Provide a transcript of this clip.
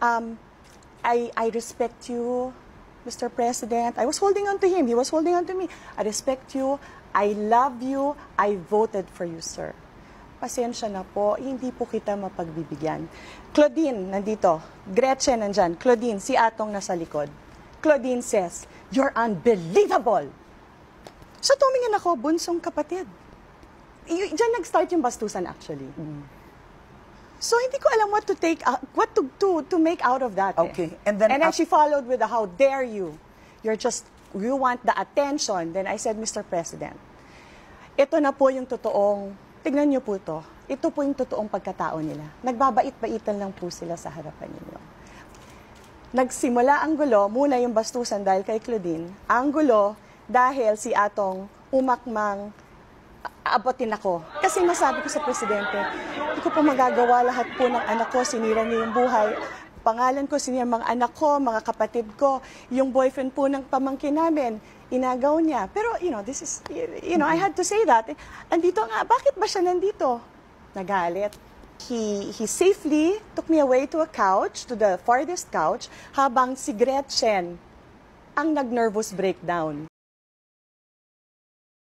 I respect you, Mr. President. I was holding on to him. He was holding on to me. I respect you. I love you. I voted for you, sir. Pasensya na po, hindi po kita mapagbibigyan. Claudine, nandito. Gretchen, nandyan. Claudine, si Atong nasa likod. Claudine says, "You're unbelievable." So tumingin ako, bunsong kapatid. Diyan nag-start yung bastusan actually. So hindi ko alam what to take out, what to make out of that. Okay. And then she followed with the, "How dare you? You want the attention." Then I said, "Mr. President, ito na po yung totoong, tignan niyo po to. Ito po yung totoong pagkatao nila. Nagbabait-baitan lang po sila sa harapan ninyo." Nagsimula ang gulo, muna yung bastusan dahil kay Claudine. Ang gulo dahil si Atong umakmang abutin ako. Kasi nasabi ko sa Presidente, hindi ko po magagawa lahat po ng anak ko, sinira niya yung buhay. Pangalan ko, sinira mga anak ko, mga kapatid ko, yung boyfriend po ng pamangkin namin, inagaw niya. Pero, this is, I had to say that. Andito nga, bakit ba siya nandito? Nagalit. He safely took me away to a couch, to the farthest couch, habang si Gretchen ang nag-nervous breakdown.